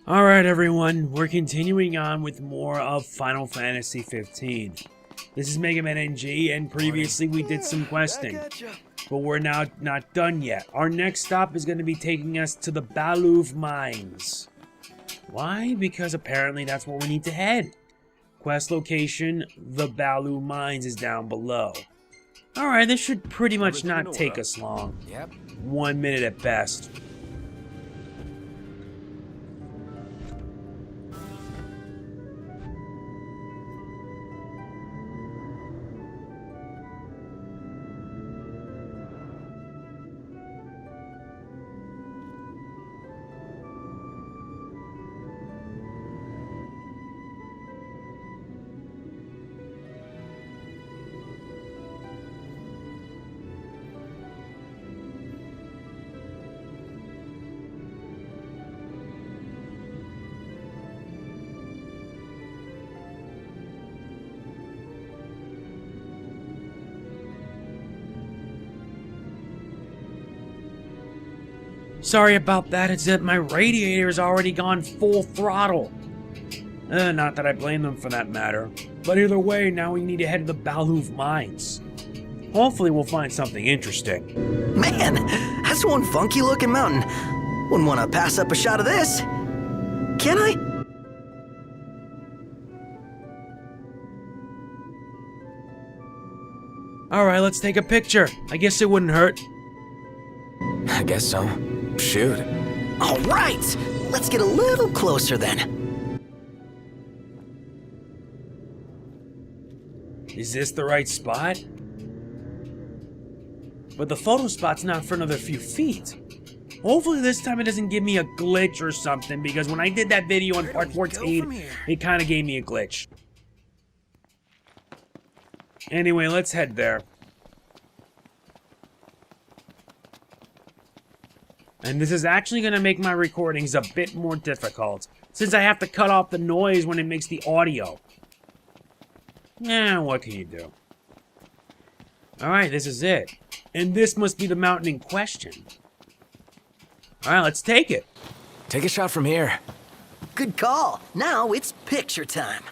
Alright everyone, we're continuing on with more of Final Fantasy 15. This is Mega Man NG, and previously we did some questing. But we're now not done yet. Our next stop is going to be taking us to the Baluv Mines. Why? Because apparently that's where we need to head. Quest location, the Baluv Mines is down below. Alright, this should pretty much not take us long. 1 minute at best. Sorry about that, it's that my radiator's already gone full throttle. Not that I blame them for that matter. But either way, now we need to head to the Baluv Mines. Hopefully we'll find something interesting. Man, that's one funky looking mountain. Wouldn't want to pass up a shot of this. Can I? Alright, let's take a picture. I guess it wouldn't hurt. I guess so. Shoot. All right, let's get a little closer then. Is this the right spot? But the photo spot's not for another few feet. Hopefully this time it doesn't give me a glitch or something, because when I did that video on part 14, it kind of gave me a glitch. Anyway, let's head there. And this is actually going to make my recordings a bit more difficult, since I have to cut off the noise when it makes the audio. What can you do? Alright, this is it. And this must be the mountain in question. Alright, let's take it. Take a shot from here. Good call. Now it's picture time.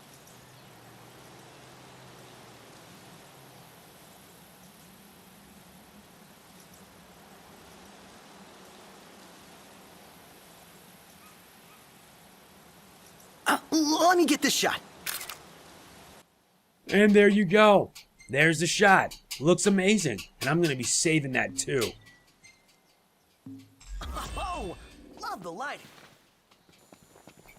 Let me get this shot. And there you go. There's the shot. Looks amazing. And I'm going to be saving that too. Oh, love the lighting.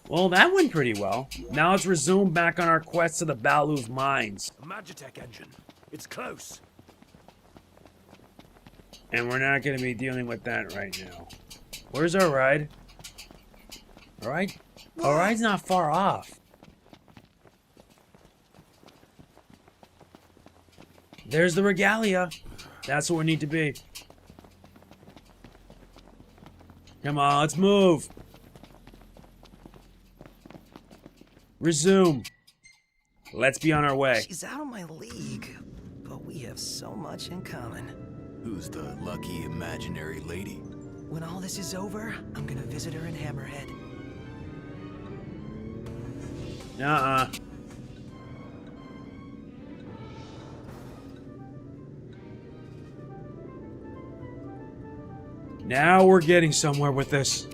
Well, that went pretty well. Now let's resume back on our quest to the Baluv Mines. A Magitech engine. It's close. And we're not going to be dealing with that right now. Where's our ride? Alright? Our ride's not far off. There's the Regalia. That's where we need to be. Come on, let's move. Resume. Let's be on our way. She's out of my league, but we have so much in common. Who's the lucky imaginary lady? When all this is over, I'm gonna visit her in Hammerhead. Nuh-uh. Now we're getting somewhere with this.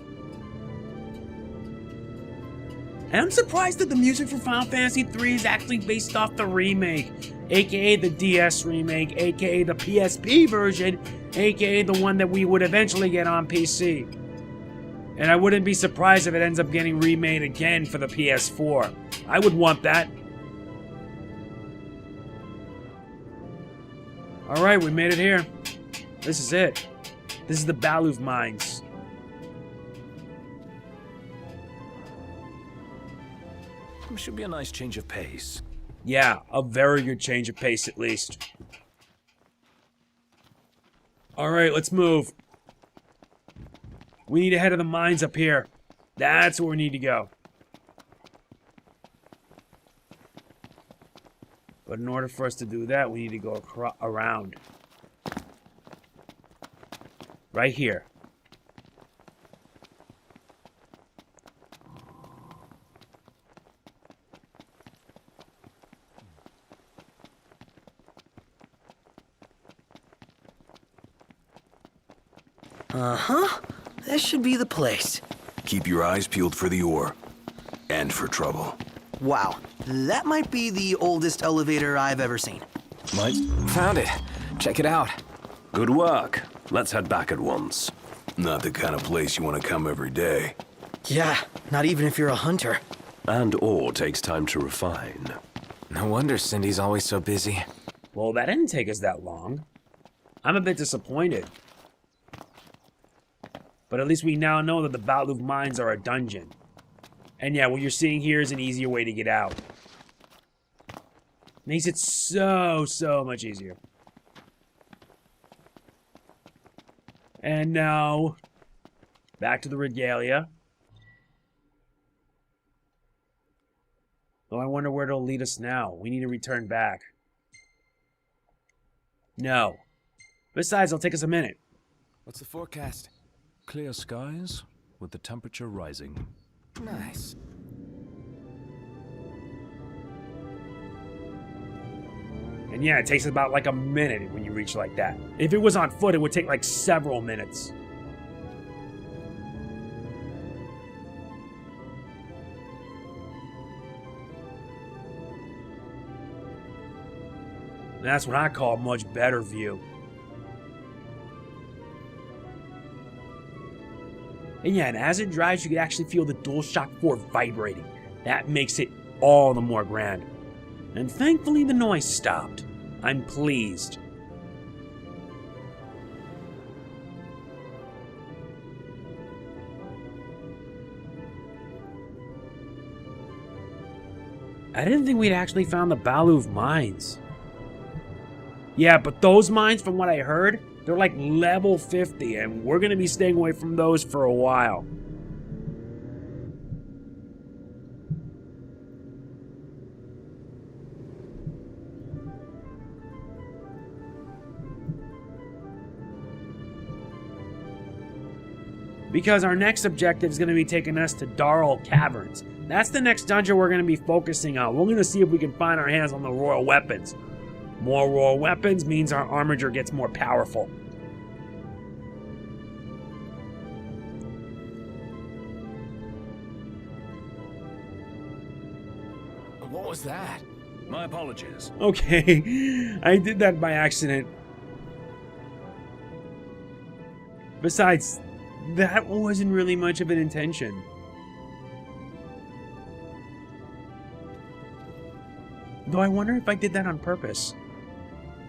And I'm surprised that the music for Final Fantasy III is actually based off the remake, aka the DS remake, aka the PSP version, aka the one that we would eventually get on PC. And I wouldn't be surprised if it ends up getting remade again for the PS4. I would want that. Alright, we made it here. This is it. This is the Baluv Mines. Should be a nice change of pace. Yeah, a very good change of pace at least. Alright, let's move. We need to head to the mines up here. That's where we need to go. But in order for us to do that, we need to go around. Right here. Uh-huh. This should be the place. Keep your eyes peeled for the ore. And for trouble. Wow, that might be the oldest elevator I've ever seen. Might. Found it. Check it out. Good work. Let's head back at once. Not the kind of place you want to come every day. Yeah, not even if you're a hunter. And ore takes time to refine. No wonder Cindy's always so busy. Well, that didn't take us that long. I'm a bit disappointed. But at least we now know that the Batloof mines are a dungeon. And yeah, what you're seeing here is an easier way to get out. Makes it so much easier. And now, back to the Regalia. Though I wonder where it'll lead us now. We need to return back. No. Besides, it'll take us a minute. What's the forecast? Clear skies, with the temperature rising. Nice. And yeah, it takes about like a minute when you reach like that. If it was on foot, it would take like several minutes. And that's what I call a much better view. And yeah, and as it drives, you can actually feel the DualShock 4 vibrating. That makes it all the more grand. And thankfully the noise stopped. I'm pleased. I didn't think we'd actually found the Batloof mines. Yeah, but those mines, from what I heard, they're like level 50, and we're going to be staying away from those for a while. Because our next objective is going to be taking us to Daurell Caverns. That's the next dungeon we're going to be focusing on. We're going to see if we can find our hands on the royal weapons. More royal weapons means our armature gets more powerful. What was that? My apologies. Okay, I did that by accident. Besides, that wasn't really much of an intention. Though I wonder if I did that on purpose.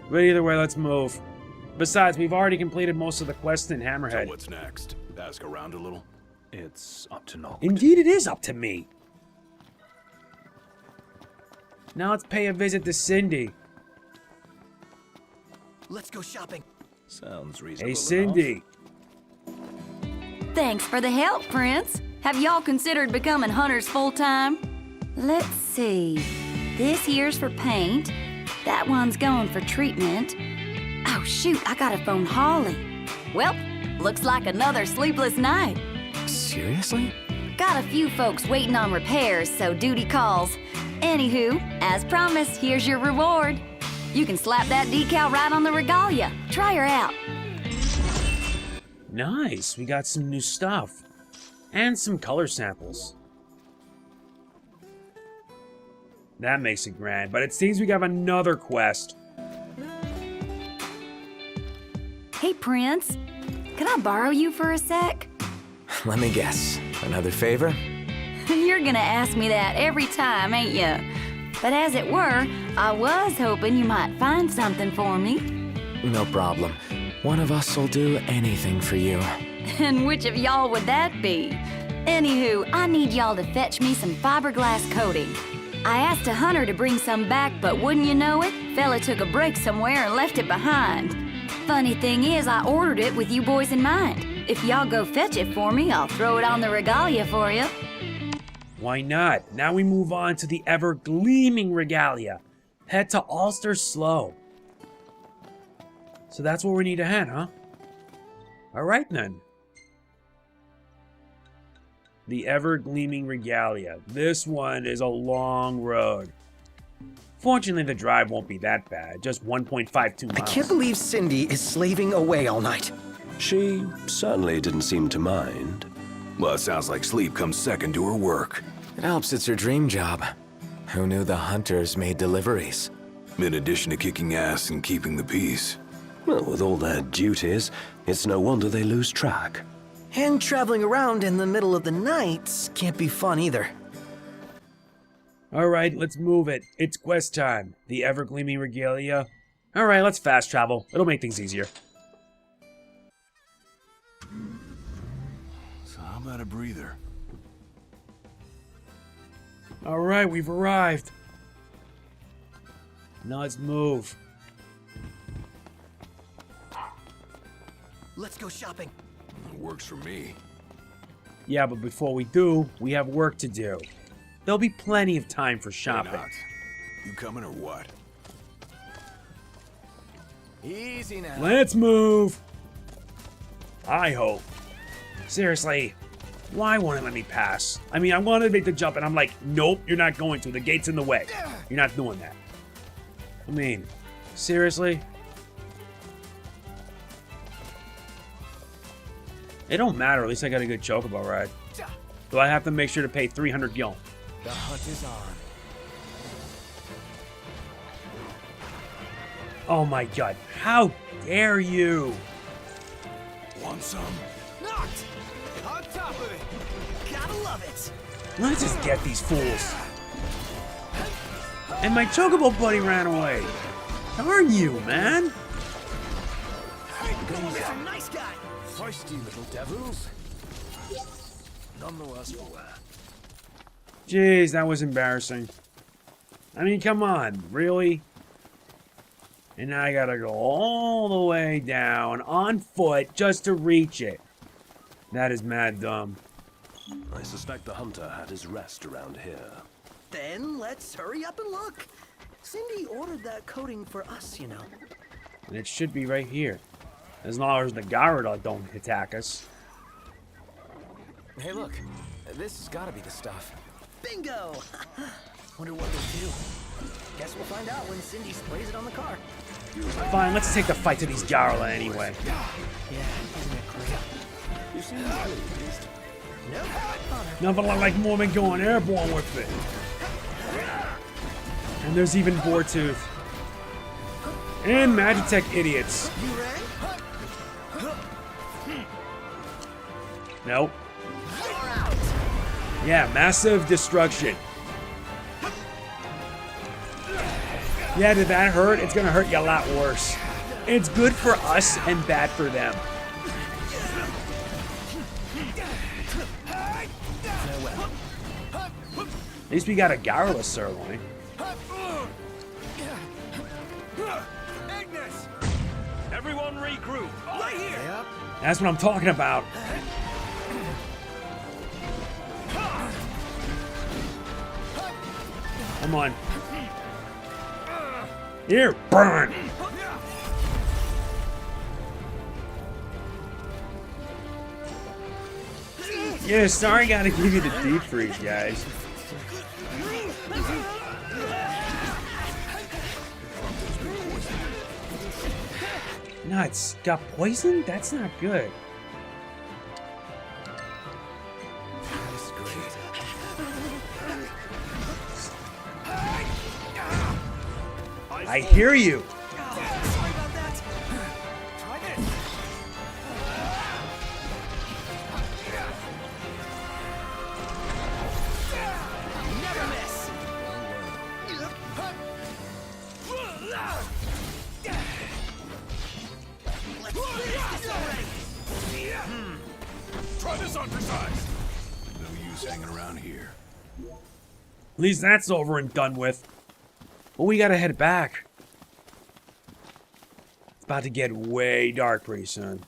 But either way, let's move. Besides, we've already completed most of the quests in Hammerhead. So what's next? Ask around a little? It's up to Noct. Indeed, it is up to me. Now let's pay a visit to Cindy. Let's go shopping. Sounds reasonable. Hey, Cindy. Thanks for the help, Prince. Have y'all considered becoming hunters full-time? Let's see. This here's for paint. That one's going for treatment. Oh, shoot, I gotta phone Holly. Well, looks like another sleepless night. Seriously? Got a few folks waiting on repairs, so duty calls. Anywho, as promised, here's your reward. You can slap that decal right on the Regalia. Try her out. Nice, we got some new stuff. And some color samples. That makes it grand, but it seems we have another quest. Hey, Prince. Can I borrow you for a sec? Let me guess. Another favor? You're gonna ask me that every time, ain't ya? But as it were, I was hoping you might find something for me. No problem. One of us will do anything for you. And which of y'all would that be? Anywho, I need y'all to fetch me some fiberglass coating. I asked a hunter to bring some back, but wouldn't you know it, fella took a break somewhere and left it behind. Funny thing is, I ordered it with you boys in mind. If y'all go fetch it for me, I'll throw it on the Regalia for you. Why not? Now we move on to the ever Gleaming Regalia. Head to Ulster Slough. So that's where we need to head, huh? Alright then. The ever Gleaming Regalia. This one is a long road. Fortunately, the drive won't be that bad. Just 1.52 miles. I can't believe Cindy is slaving away all night. She certainly didn't seem to mind. Well, it sounds like sleep comes second to her work. It helps it's her dream job. Who knew the hunters made deliveries? In addition to kicking ass and keeping the peace. Well, with all their duties, it's no wonder they lose track. And traveling around in the middle of the night can't be fun either. Alright, let's move it. It's quest time. The Gleaming Regalia. Alright, let's fast travel. It'll make things easier. So how about a breather? Alright, we've arrived. Now let's move. Let's go shopping. It works for me. Yeah, but before we do, we have work to do. There'll be plenty of time for Why shopping. not? You coming or what? Easy now. Let's move. I hope. Seriously, why won't it let me pass? I mean, I wanted to make the jump and I'm like, nope, you're not going to. The gate's in the way. You're not doing that. I mean, seriously? It don't matter. At least I got a good chocobo ride. Do I have to make sure to pay 300 gil? The hunt is on. Oh my god. How dare you? Want some? Knocked! On top of it! Gotta love it! Let's just get these fools. And my chocobo buddy ran away. Darn you, man. You're a nice guy! Feisty little devils. None the worse for wear. Jeez, that was embarrassing. I mean, come on, really? And now I gotta go all the way down on foot just to reach it. That is mad dumb. I suspect the hunter had his rest around here. Then let's hurry up and look. Cindy ordered that coating for us, you know. And it should be right here. As long as the Gyarados don't attack us. Hey, look. This has got to be the stuff. Bingo! Wonder what they'll do. Guess we'll find out when Cindy sprays it on the car. Fine, let's take the fight to these Gyarados anyway. Yeah, isn't it great? You seem pleased. Nope. Nothing like Mormon going airborne with it. And there's even Boartooth. And Magitech idiots. You ready? Nope. You're out! Yeah, massive destruction. Yeah, did that hurt? It's gonna hurt you a lot worse. It's good for us and bad for them. At least we got a Gyarados sirloin. Everyone regroup. Right here. That's what I'm talking about. Come on. Here, burn! Yeah, sorry, gotta give you the deep freeze, guys. No, it's got poison? That's not good. That's great. I hear you. Sorry about that. Try this. Never miss. Let's finish this already. Try this on for size. No use hanging around here. At least that's over and done with. But we gotta head back. It's about to get way dark pretty soon.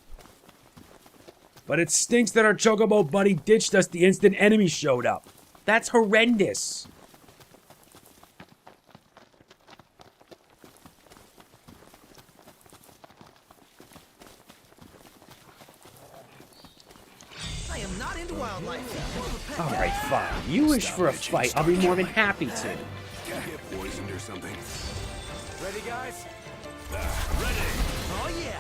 But it stinks that our Chocobo buddy ditched us the instant enemy showed up. That's horrendous. I am not into wildlife. Alright, fine. You wish for a fight, I'll be more than happy to. Get poisoned or something. Ready, guys? Oh yeah.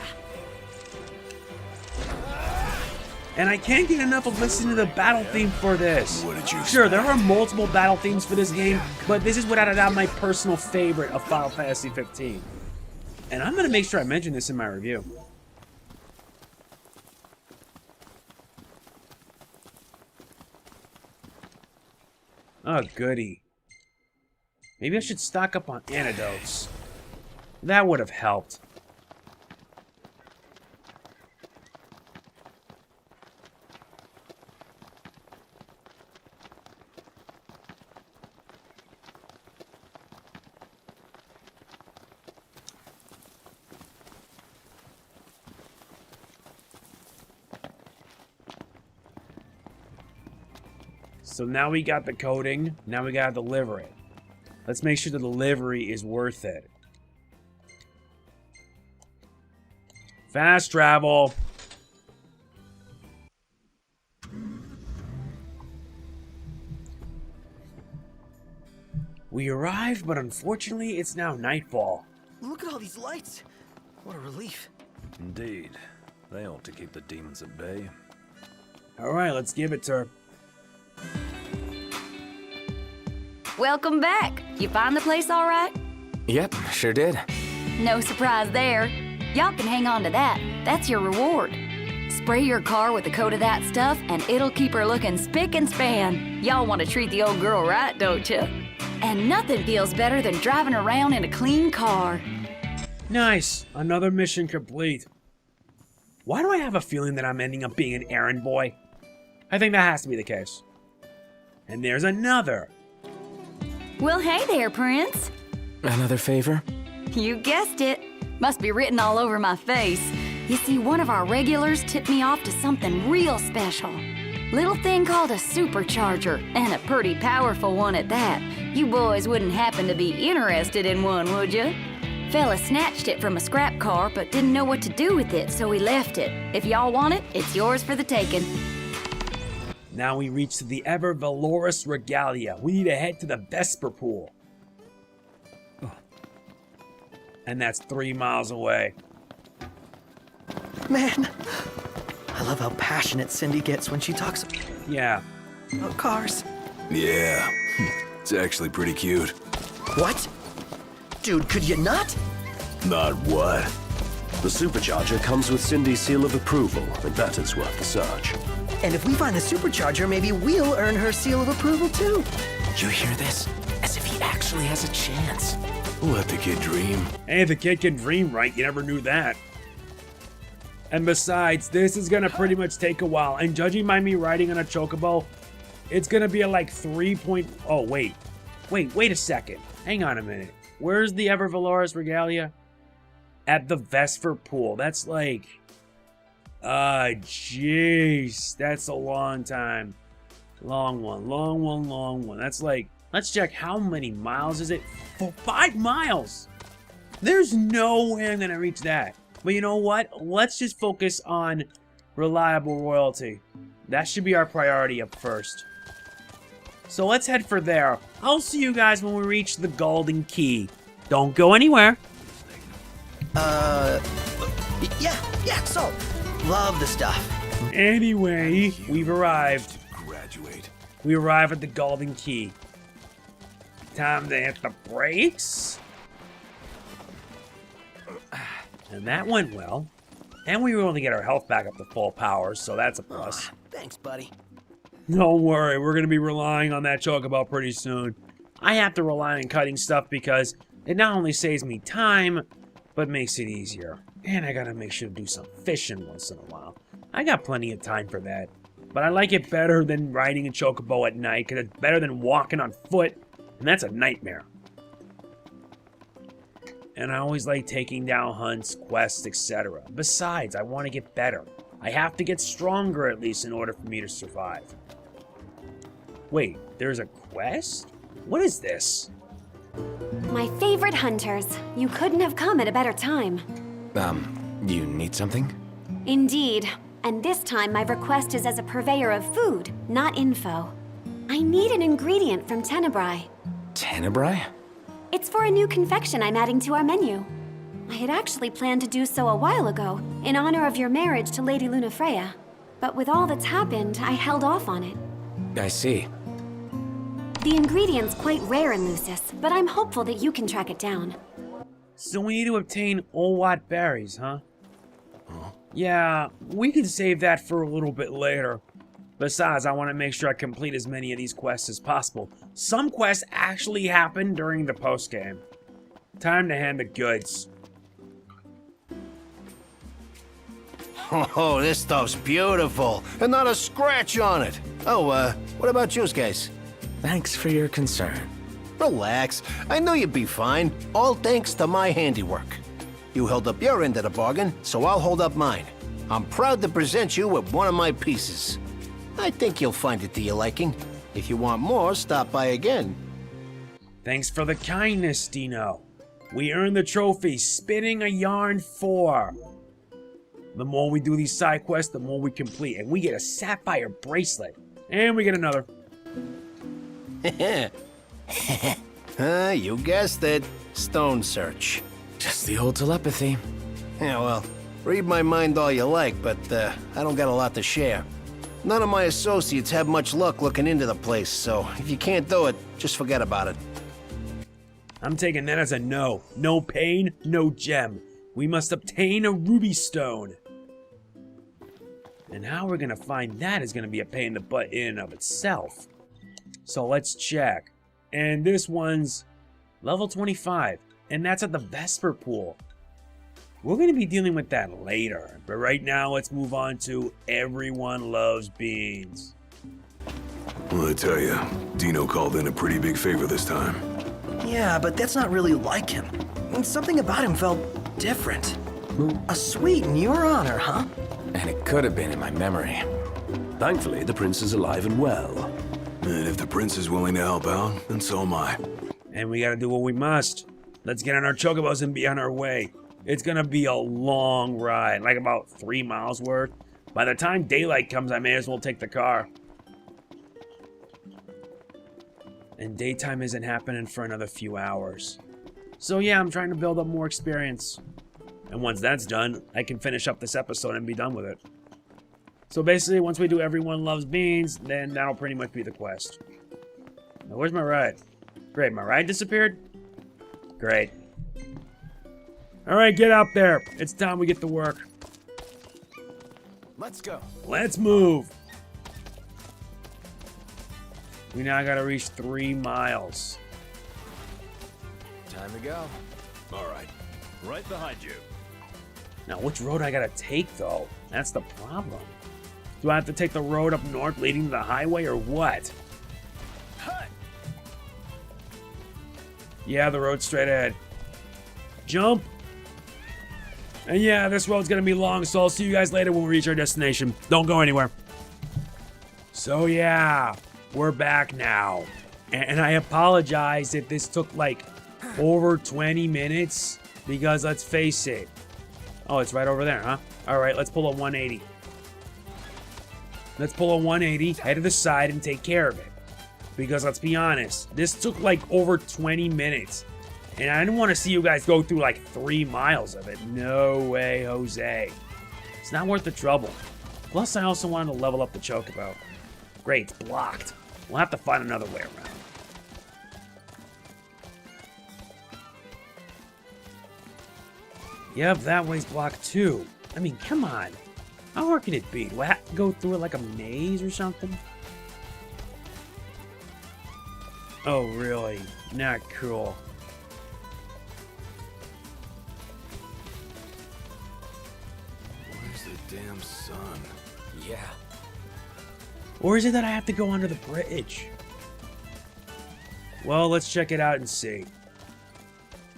And I can't get enough of listening to the battle theme for this. What did you Sure, there are multiple battle themes for this game, but this is without a doubt my personal favorite of Final Fantasy 15. And I'm gonna make sure I mention this in my review. Oh, goody. Maybe I should stock up on antidotes. That would have helped. So now we got the coding, now we gotta deliver it. Let's make sure the delivery is worth it. Fast travel. We arrived, but unfortunately it's now nightfall. Look at all these lights. What a relief. Indeed. They ought to keep the demons at bay. Alright, let's give it to her. Welcome back. You find the place all right? Yep, sure did. No surprise there. Y'all can hang on to that. That's your reward. Spray your car with a coat of that stuff, and it'll keep her looking spick and span. Y'all want to treat the old girl right, don't you? And nothing feels better than driving around in a clean car. Nice. Another mission complete. Why do I have a feeling that I'm ending up being an errand boy? I think that has to be the case. And there's another. Well, hey there, Prince. Another favor? You guessed it. Must be written all over my face. You see, one of our regulars tipped me off to something real special. Little thing called a supercharger, and a pretty powerful one at that. You boys wouldn't happen to be interested in one, would you? Fella snatched it from a scrap car, but didn't know what to do with it, so he left it. If y'all want it, it's yours for the taking. Now we reach the ever valorous Regalia. We need to head to the Vesper Pool. And that's 3 miles away. Man, I love how passionate Cindy gets when she talks Yeah. about cars. Yeah, it's actually pretty cute. What? Dude, could you not? Not what? The supercharger comes with Cindy's seal of approval, and that is worth the search. And if we find the supercharger, maybe we'll earn her seal of approval too. You hear this? As if he actually has a chance. Let the kid dream. Hey, the kid can dream, right? You never knew that. And besides, this is gonna pretty much take a while. And judging by me riding on a chocobo, it's gonna be a like 3 Oh, wait a second. Hang on a minute. Where's the ever valorous Regalia? At the Vesper Pool. That's like... jeez. That's a long time. Long one. That's like... Let's check how many miles is it? 5 miles! There's no way I'm gonna reach that. But you know what? Let's just focus on reliable royalty. That should be our priority up first. So let's head for there. I'll see you guys when we reach the Golden Key. Don't go anywhere. Yeah, so, love the stuff. Anyway, we've arrived. Graduate. We arrive at the Golden Key. Time to hit the brakes. And that went well. And we were able to get our health back up to full power, so that's a plus. Thanks, buddy. Don't worry, we're going to be relying on that chocobo pretty soon. I have to rely on cutting stuff because it not only saves me time, but makes it easier. And I gotta make sure to do some fishing once in a while. I got plenty of time for that. But I like it better than riding a chocobo at night, because it's better than walking on foot, and that's a nightmare. And I always like taking down hunts, quests, etc. Besides, I want to get better. I have to get stronger at least in order for me to survive. Wait, there's a quest? What is this? My favorite hunters. You couldn't have come at a better time. You need something? Indeed. And this time my request is as a purveyor of food, not info. I need an ingredient from Tenebrae. Tenebrae? It's for a new confection I'm adding to our menu. I had actually planned to do so a while ago, in honor of your marriage to Lady Lunafreya. But with all that's happened, I held off on it. I see. The ingredient's quite rare in Lucis, but I'm hopeful that you can track it down. So we need to obtain Olwat berries, huh? Yeah, we can save that for a little bit later. Besides, I want to make sure I complete as many of these quests as possible. Some quests actually happen during the postgame. Time to hand the goods. Oh, this stuff's beautiful, and not a scratch on it. Oh, what about you guys? Thanks for your concern. Relax. I knew you'd be fine, all thanks to my handiwork. You held up your end of the bargain, so I'll hold up mine. I'm proud to present you with one of my pieces. I think you'll find it to your liking. If you want more, stop by again. Thanks for the kindness, Dino. We earned the trophy, Spinning a Yarn 4. The more we do these side quests, the more we complete. And we get a sapphire bracelet. And we get another. You guessed it. Stone search. Just the old telepathy. Yeah, well, read my mind all you like, but I don't got a lot to share. None of my associates have much luck looking into the place, so if you can't do it, just forget about it. I'm taking that as a no. No pain, no gem. We must obtain a ruby stone. And how we're gonna find that is gonna be a pain in the butt in and of itself. So let's check. And this one's level 25. And that's at the Vesper Pool. We're going to be dealing with that later. But right now, let's move on to Everyone Loves Beans. Well, I tell you, Dino called in a pretty big favor this time. Yeah, but that's not really like him. Something about him felt different. A suite in your honor, huh? And it could have been in my memory. Thankfully, the prince is alive and well. And if the prince is willing to help out, then so am I. And we got to do what we must. Let's get on our chocobos and be on our way. It's going to be a long ride, like about 3 miles worth. By the time daylight comes, I may as well take the car. And daytime isn't happening for another few hours. So yeah, I'm trying to build up more experience. And once that's done, I can finish up this episode and be done with it. So basically, once we do Everyone Loves Beans, then that'll pretty much be the quest. Now, where's my ride? Great, my ride disappeared? Great. Alright, get up there. It's time we get to work. Let's go. Let's move. We now gotta reach 3 miles. Time to go. All right. Right behind you. Now, which road I gotta take, though? That's the problem. Do I have to take the road up north leading to the highway, or what? Hi. Yeah, the road's straight ahead. Jump! And yeah, this road's gonna be long, so I'll see you guys later when we reach our destination. Don't go anywhere. So yeah, we're back now. And I apologize if this took like over 20 minutes, because let's face it. Oh, it's right over there, huh? Alright, let's pull a 180. Let's pull a 180, head to the side, and take care of it. Because let's be honest, this took like over 20 minutes. And I didn't want to see you guys go through like 3 miles of it. No way, Jose. It's not worth the trouble. Plus, I also wanted to level up the chocobo. Great, it's blocked. We'll have to find another way around. Yep, that way's blocked too. I mean, come on. How hard can it be? Do I have to go through it like a maze or something? Oh, really? Not cool. Where's the damn sun? Yeah. Or is it that I have to go under the bridge? Well, let's check it out and see.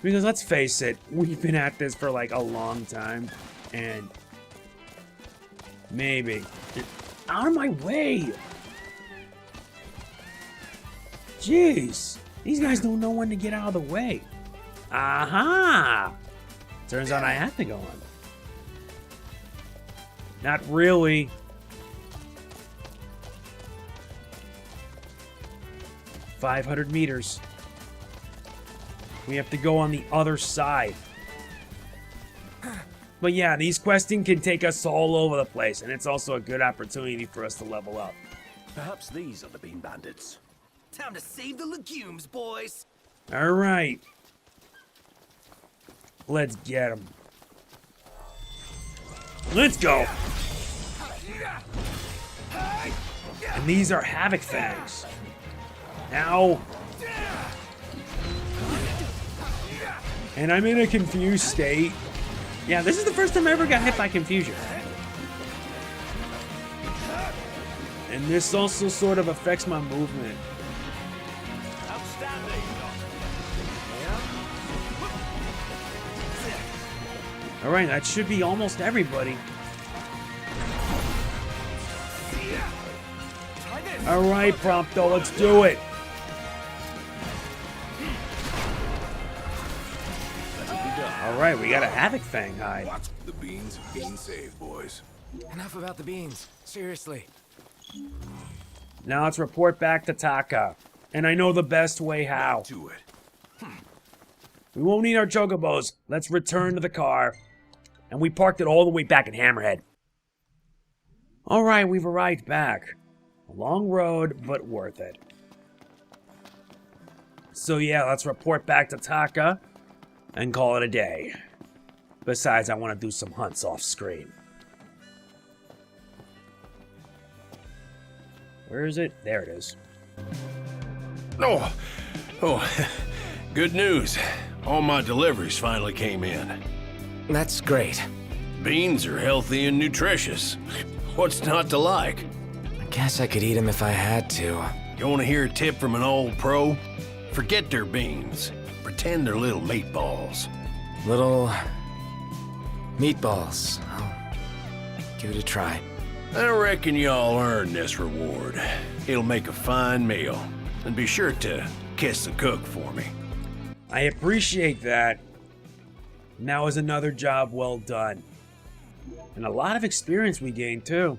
Because let's face it, we've been at this for like a long time. And maybe. Out of my way! Jeez. These guys don't know when to get out of the way. Aha! Turns out I have to go on. Not really. $500 meters. We have to go on the other side. But yeah, these questing can take us all over the place, and it's also a good opportunity for us to level up. Perhaps these are the bean bandits. Time to save the legumes, boys. All right. Let's get them. Let's go. And these are Havoc Fangs. Ow. And I'm in a confused state. Yeah, this is the first time I ever got hit by confusion. And this also sort of affects my movement. Alright, that should be almost everybody. Alright, Prompto, let's do it. Alright, we got a Havoc Fang hide. The beans being saved, boys. Enough about the beans. Seriously. Now let's report back to Taka. And I know the best way how. To it. We won't need our chocobos. Let's return to the car. And we parked it all the way back in Hammerhead. Alright, we've arrived back. A long road, but worth it. So yeah, let's report back to Taka and call it a day. Besides, I want to do some hunts off screen. Where is it? There it is. Oh, good news. All my deliveries finally came in. That's great. Beans are healthy and nutritious. What's not to like? I guess I could eat them if I had to. You want to hear a tip from an old pro? Forget their beans. Pretend they're little meatballs. Little meatballs. I'll give it a try. I reckon y'all earn this reward. It'll make a fine meal. And be sure to kiss the cook for me. I appreciate that. Now is another job well done. And a lot of experience we gained too.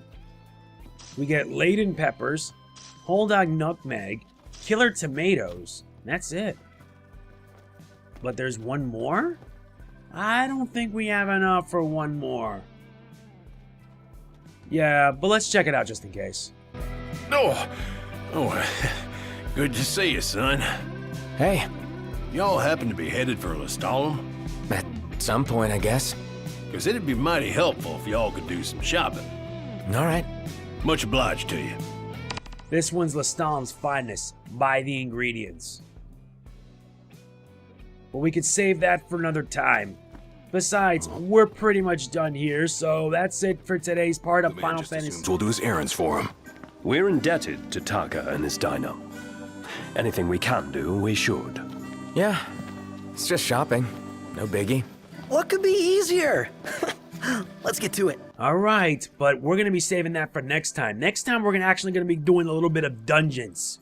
We get laden peppers, whole dog nutmeg, killer tomatoes. That's it. But there's one more? I don't think we have enough for one more. Yeah, but let's check it out just in case. Oh, good to see you, son. Hey, Y'all happen to be headed for Lestalem? at some point, I guess. Because it'd be mighty helpful if y'all could do some shopping. All right. Much obliged to you. This one's Lestalem's finest. Buy the ingredients. But we could save that for another time. Besides, we're pretty much done here, so that's it for today's part of The man Final just Fantasy. assumes we'll do his errands for him. We're indebted to Taka and his diner. Anything we can do, we should. Yeah, it's just shopping. No biggie. What could be easier? Let's get to it. All right, but we're going to be saving that for next time. Next time, we're actually going to be doing a little bit of dungeons.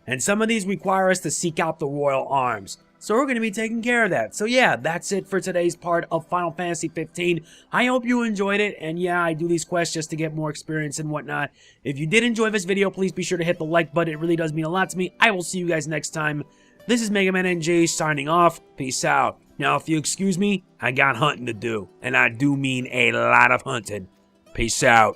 And some of these require us to seek out the royal arms. So we're going to be taking care of that. So yeah, that's it for today's part of Final Fantasy 15. I hope you enjoyed it. And yeah, I do these quests just to get more experience and whatnot. If you did enjoy this video, please be sure to hit the like button. It really does mean a lot to me. I will see you guys next time. This is Mega Man NG signing off. Peace out. Now, if you excuse me, I got hunting to do. And I do mean a lot of hunting. Peace out.